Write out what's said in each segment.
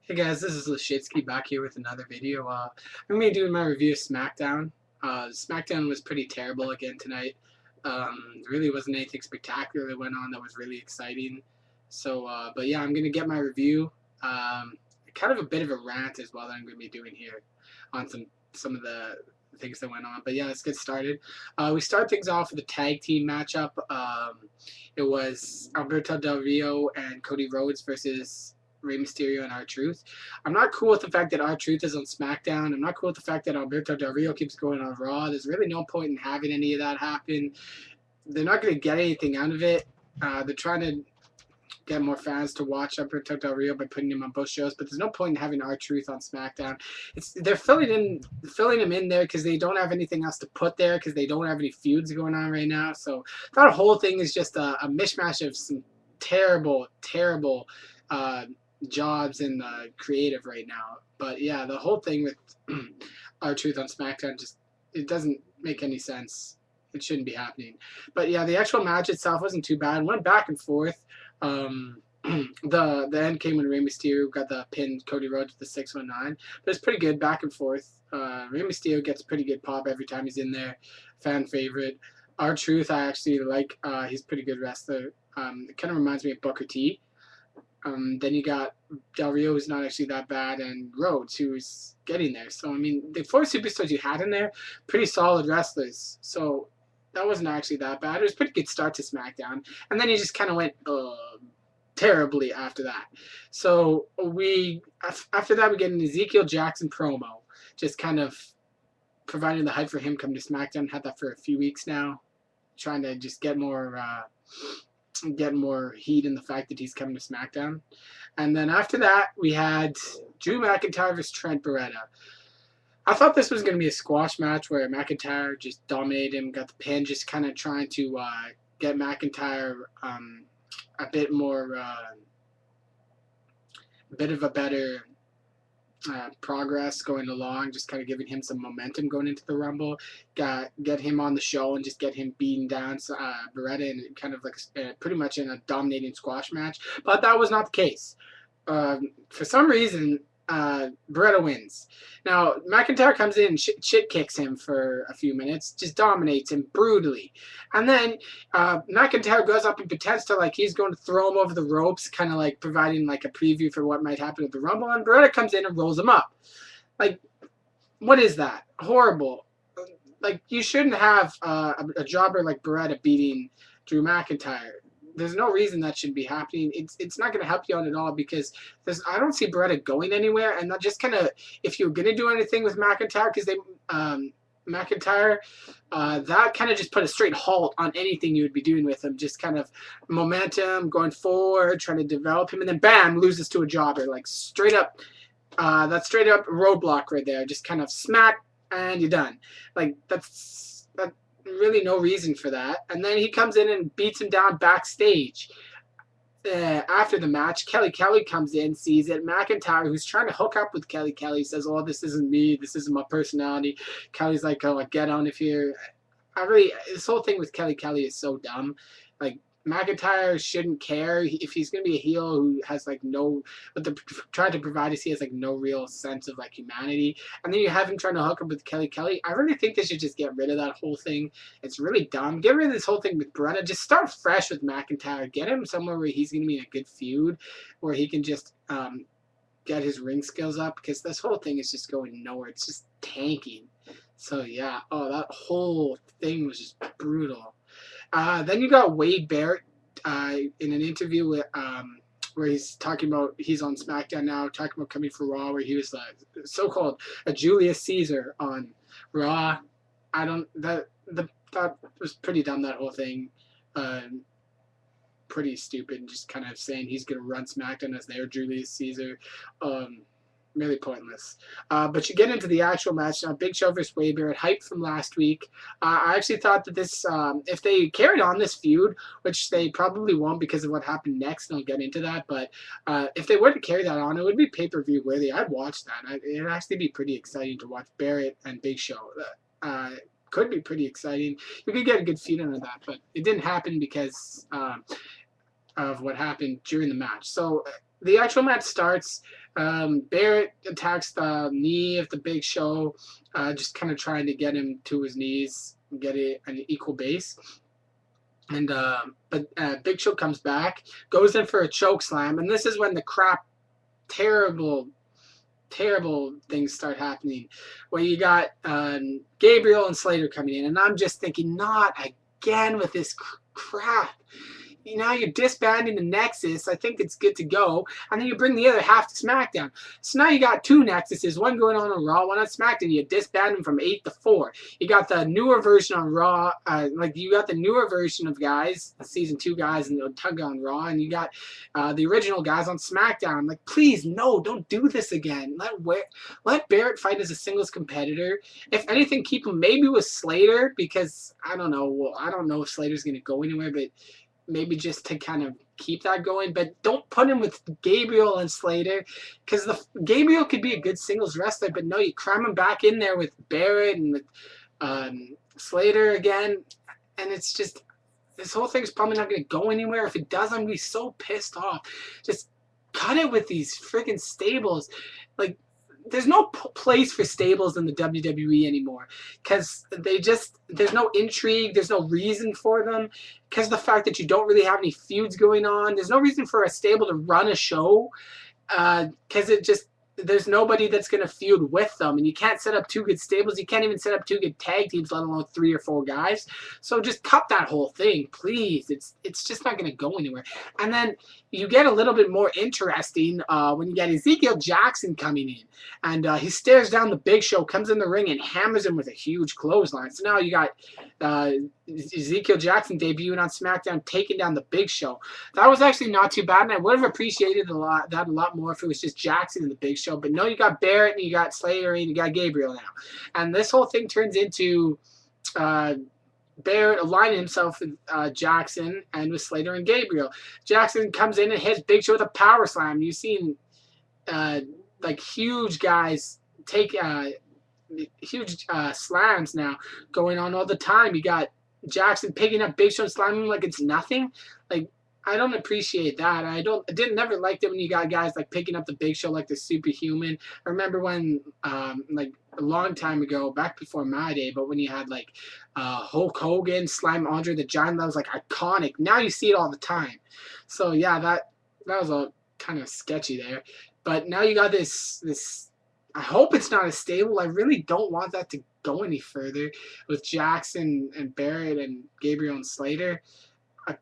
Hey guys, this is Lashitsky back here with another video. I'm going to be doing my review of SmackDown. SmackDown was pretty terrible again tonight. Really wasn't anything spectacular that went on that was really exciting. But yeah, I'm going to get my review. Kind of a bit of a rant as well that I'm going to be doing here on some of the things that went on. But yeah, let's get started. We start things off with a tag team matchup. It was Alberto Del Rio and Cody Rhodes versus Rey Mysterio and R-Truth. I'm not cool with the fact that R-Truth is on SmackDown. I'm not cool with the fact that Alberto Del Rio keeps going on Raw. There's really no point in having any of that happen. They're not going to get anything out of it. They're trying to get more fans to watch Alberto Del Rio by putting him on both shows, but there's no point in having R-Truth on SmackDown. They're filling him in there because they don't have anything else to put there because they don't have any feuds going on right now. So that whole thing is just a mishmash of some terrible jobs in the creative right now. But yeah, the whole thing with R-Truth on SmackDown it doesn't make any sense. It shouldn't be happening. But yeah, the actual match itself wasn't too bad. It went back and forth. The end came when Rey Mysterio got the pin Cody Rhodes with the 619. But it's pretty good back and forth. Rey Mysterio gets pretty good pop every time he's in there. Fan favorite. R-Truth I actually like. He's a pretty good wrestler. It kind of reminds me of Booker T. Then you got Del Rio, who's not actually that bad, and Rhodes, who's getting there. So, I mean, the four superstars you had in there, pretty solid wrestlers. So, that wasn't actually that bad. It was a pretty good start to SmackDown. And then he just kind of went terribly after that. So, after that, we get an Ezekiel Jackson promo. Just kind of providing the hype for him coming to SmackDown. Had that for a few weeks now. Trying to just get more heat in the fact that he's coming to SmackDown. And then after that, we had Drew McIntyre versus Trent Beretta. I thought this was going to be a squash match where McIntyre just dominated him, got the pin, just kind of trying to get McIntyre a bit more, a bit of a better progress going along, just kind of giving him some momentum going into the Rumble, get him on the show and just get him beating down Beretta in kind of like pretty much in a dominating squash match. But that was not the case. For some reason, Beretta wins. Now, McIntyre comes in and shit kicks him for a few minutes, just dominates him brutally. And then McIntyre goes up and pretends to like he's going to throw him over the ropes, kind of like providing like a preview for what might happen at the Rumble. And Beretta comes in and rolls him up. Like, what is that? Horrible. Like, you shouldn't have a jobber like Beretta beating Drew McIntyre. There's no reason that should be happening. It's not going to help you out at all because I don't see Beretta going anywhere. And that just kind of, if you're going to do anything with McIntyre, because McIntyre, that kind of just put a straight halt on anything you would be doing with him. Just kind of momentum, going forward, trying to develop him, and then bam, loses to a jobber. Like straight up, that straight up roadblock right there. Just kind of smack, and you're done. Like that's really no reason for that. And then he comes in and beats him down backstage. After the match, Kelly comes in, sees it. McIntyre, who's trying to hook up with Kelly, says, "Oh, this isn't me. This isn't my personality." Kelly's like, "Oh, get on if you're." This whole thing with Kelly is so dumb. Like, McIntyre shouldn't care if he's gonna be a heel who has like no, but trying to provide is he has like no real sense of like humanity, and then you have him trying to hook up with Kelly. I really think they should just get rid of that whole thing. It's really dumb. Get rid of this whole thing with Beretta. Just start fresh with McIntyre. Get him somewhere where he's gonna be in a good feud, where he can just get his ring skills up, because this whole thing is just going nowhere. It's just tanking. So yeah, that whole thing was just brutal. Then you got Wade Barrett in an interview with, where he's talking about he's on SmackDown now, talking about coming for Raw, where he was so-called a Julius Caesar on Raw. That was pretty dumb, that whole thing. Pretty stupid, just kind of saying he's going to run SmackDown as their Julius Caesar. Really pointless. But you get into the actual match now. Big Show versus Wade Barrett, hype from last week. I actually thought that this, if they carried on this feud, which they probably won't because of what happened next, and I'll get into that, but if they were to carry that on, it would be pay-per-view worthy. I'd watch that. It'd actually be pretty exciting to watch Barrett and Big Show. Could be pretty exciting. You could get a good feud out of that, but it didn't happen because of what happened during the match. So the actual match starts. Barrett attacks the knee of the Big Show, just kind of trying to get him to his knees, get it an equal base. And but Big Show comes back, goes in for a choke slam, and this is when the terrible things start happening, where you got Gabriel and Slater coming in, and I'm just thinking, not again with this crap. Now you're disbanding the Nexus. I think it's good to go. And then you bring the other half to SmackDown. So now you got two Nexuses, one going on Raw, one on SmackDown. You disband them from 8 to 4. You got the newer version on Raw. You got the newer version of guys, Season 2 guys, and Tug on Raw. And you got the original guys on SmackDown. Like, please, no, don't do this again. Let Barrett fight as a singles competitor. If anything, keep him maybe with Slater, because I don't know. Well, I don't know if Slater's going to go anywhere, but maybe just to kind of keep that going, but don't put him with Gabriel and Slater, because Gabriel could be a good singles wrestler, but no, you cram him back in there with Barrett and with Slater again, and it's just, this whole thing's probably not going to go anywhere. If it does, I'm going to be so pissed off. Just cut it with these freaking stables. Like, there's no place for stables in the WWE anymore, because there's no intrigue, there's no reason for them, because the fact that you don't really have any feuds going on. There's no reason for a stable to run a show, because there's nobody that's going to feud with them, and you can't set up two good stables. You can't even set up two good tag teams, let alone 3 or 4 guys. So just cut that whole thing, please. It's just not going to go anywhere. And then you get a little bit more interesting when you get Ezekiel Jackson coming in, and he stares down the Big Show, comes in the ring, and hammers him with a huge clothesline. So now you got Ezekiel Jackson debuting on SmackDown, taking down the Big Show. That was actually not too bad, and I would have appreciated that a lot more if it was just Jackson and the Big Show. But no, you got Barrett, and you got Slater, and you got Gabriel now. And this whole thing turns into Barrett aligning himself with Jackson and with Slater and Gabriel. Jackson comes in and hits Big Show with a power slam. You've seen like huge guys take huge slams now going on all the time. You got Jackson picking up Big Show and slamming him like it's nothing. Like, I don't appreciate that. I never liked it when you got guys like picking up the Big Show like the superhuman. I remember when like a long time ago, back before my day, but when you had like Hulk Hogan slam Andre the Giant, that was like iconic. Now you see it all the time. So yeah, that was all kind of sketchy there. But now you got this. I hope it's not a stable. I really don't want that to go any further with Jackson and Barrett and Gabriel and Slater. I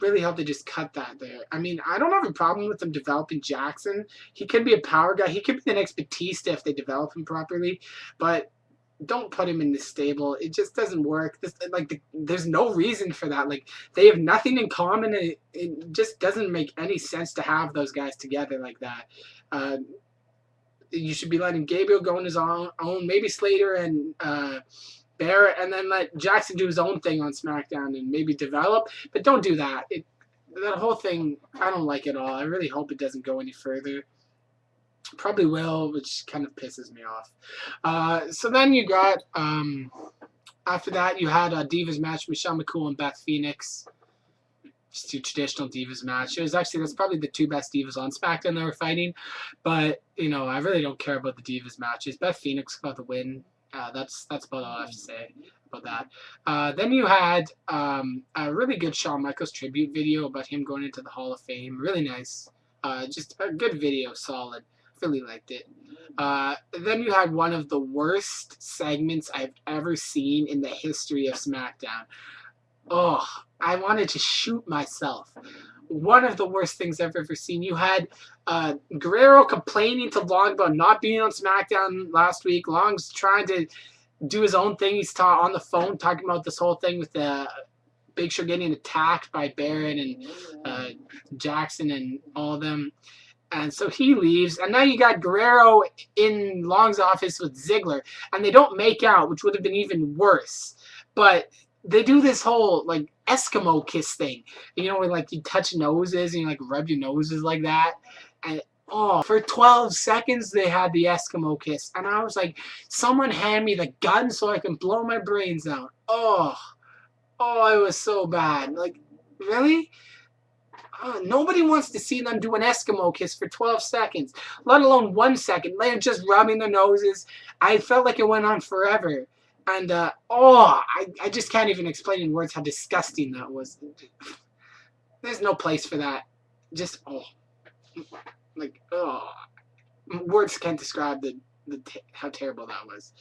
really hope they just cut that there. I mean, I don't have a problem with them developing Jackson. He could be a power guy. He could be the next Batista if they develop him properly. But don't put him in this stable. It just doesn't work. There's no reason for that. Like, they have nothing in common. It just doesn't make any sense to have those guys together like that. You should be letting Gabriel go on his own, maybe Slater and Barrett, and then let Jackson do his own thing on SmackDown and maybe develop. But don't do that. That whole thing, I don't like it all. I really hope it doesn't go any further. Probably will, which kind of pisses me off. So then you got, after that, you had a Divas match, Michelle McCool and Beth Phoenix. Just a traditional Divas match. That's probably the 2 best Divas on SmackDown that were fighting. But, I really don't care about the Divas matches. Beth Phoenix got the win. That's about all I have to say about that. Then you had a really good Shawn Michaels tribute video about him going into the Hall of Fame. Really nice. Just a good video, solid. Really liked it. Then you had one of the worst segments I've ever seen in the history of SmackDown. Oh, I wanted to shoot myself. One of the worst things I've ever seen. You had Guerrero complaining to Long about not being on SmackDown last week. Long's trying to do his own thing. He's on the phone talking about this whole thing with the Big Show getting attacked by Barrett and Jackson and all of them. And so he leaves, and now you got Guerrero in Long's office with Ziggler, and they don't make out, which would have been even worse. But they do this whole, like, Eskimo kiss thing. Where, like, you touch noses and you, like, rub your noses like that. And, for 12 seconds they had the Eskimo kiss. And I was like, someone hand me the gun so I can blow my brains out. Oh, it was so bad. Like, really? Nobody wants to see them do an Eskimo kiss for 12 seconds, let alone 1 second. They're just rubbing their noses. I felt like it went on forever. And, I just can't even explain in words how disgusting that was. There's no place for that. Just, words can't describe how terrible that was.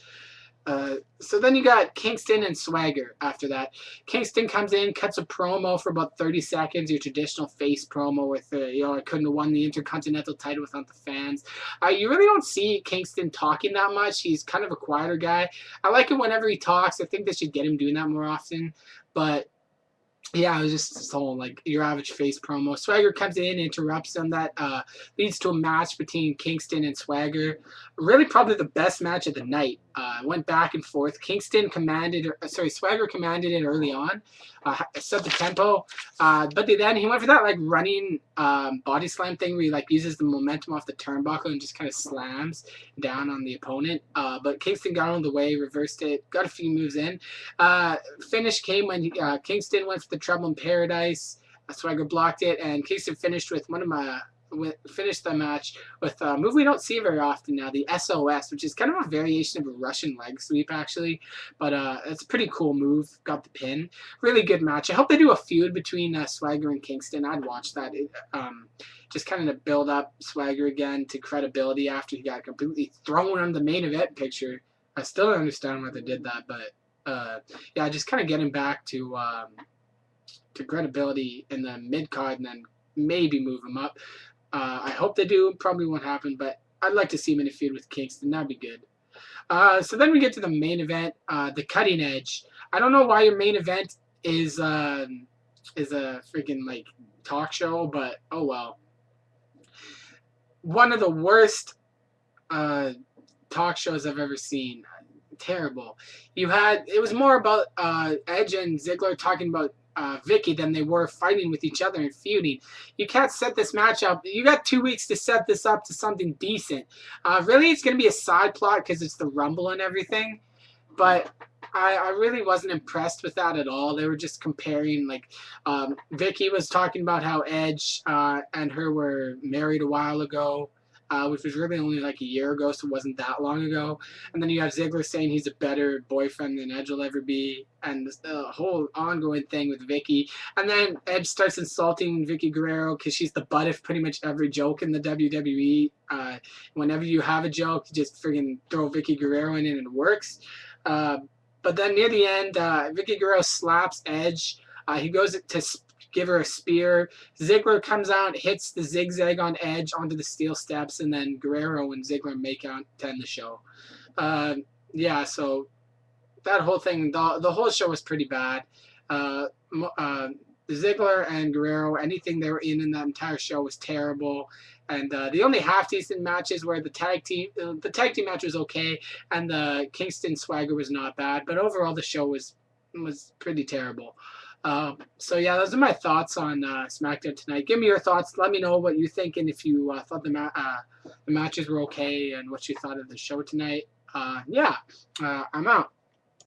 So then you got Kingston and Swagger after that. Kingston comes in, cuts a promo for about 30 seconds, your traditional face promo with, I couldn't have won the Intercontinental title without the fans. You really don't see Kingston talking that much. He's kind of a quieter guy. I like it whenever he talks. I think they should get him doing that more often. But yeah, it was just so like your average face promo. Swagger comes in, interrupts them. That leads to a match between Kingston and Swagger. Really, probably the best match of the night. Went back and forth. Swagger commanded it early on, set the tempo. But then he went for that like running body slam thing where he like uses the momentum off the turnbuckle and just kind of slams down on the opponent. But Kingston got on the way, reversed it, got a few moves in. Finish came when Kingston went for the Trouble in Paradise. Swagger blocked it, and Kingston finished with finished the match with a move we don't see very often now, the SOS, which is kind of a variation of a Russian leg sweep, actually. But it's a pretty cool move. Got the pin. Really good match. I hope they do a feud between Swagger and Kingston. I'd watch that. Just kind of to build up Swagger again to credibility after he got completely thrown on the main event picture. I still don't understand why they did that, but yeah, just kind of getting back to credibility in the mid-card and then maybe move him up. I hope they do. Probably won't happen, but I'd like to see him in a feud with Kingston. That'd be good. So then we get to the main event, the Cutting Edge. I don't know why your main event is a freaking like talk show, but oh well. One of the worst talk shows I've ever seen. Terrible. It was more about Edge and Ziggler talking about Vicky than they were fighting with each other and feuding. You can't set this match up. You got 2 weeks to set this up to something decent. Really, it's going to be a side plot because it's the Rumble and everything. But I really wasn't impressed with that at all. They were just comparing, like, Vicky was talking about how Edge and her were married a while ago. Which was really only like a year ago, so it wasn't that long ago. And then you have Ziggler saying he's a better boyfriend than Edge will ever be, and this whole ongoing thing with Vicky. And then Edge starts insulting Vicky Guerrero because she's the butt of pretty much every joke in the WWE. Whenever you have a joke, you just friggin' throw Vicky Guerrero in it and it works. But then near the end, Vicky Guerrero slaps Edge. He goes to give her a spear. Ziggler comes out, hits the zigzag on Edge onto the steel steps, and then Guerrero and Ziggler make out to end the show. Yeah, so that whole thing, the whole show was pretty bad. Ziggler and Guerrero, anything they were in that entire show was terrible. And the only half-decent matches were the tag team match was okay, and the Kingston Swagger was not bad. But overall, the show was pretty terrible. So yeah, those are my thoughts on SmackDown tonight. Give me your thoughts. Let me know what you think and if you thought the matches were okay and what you thought of the show tonight. Yeah, I'm out.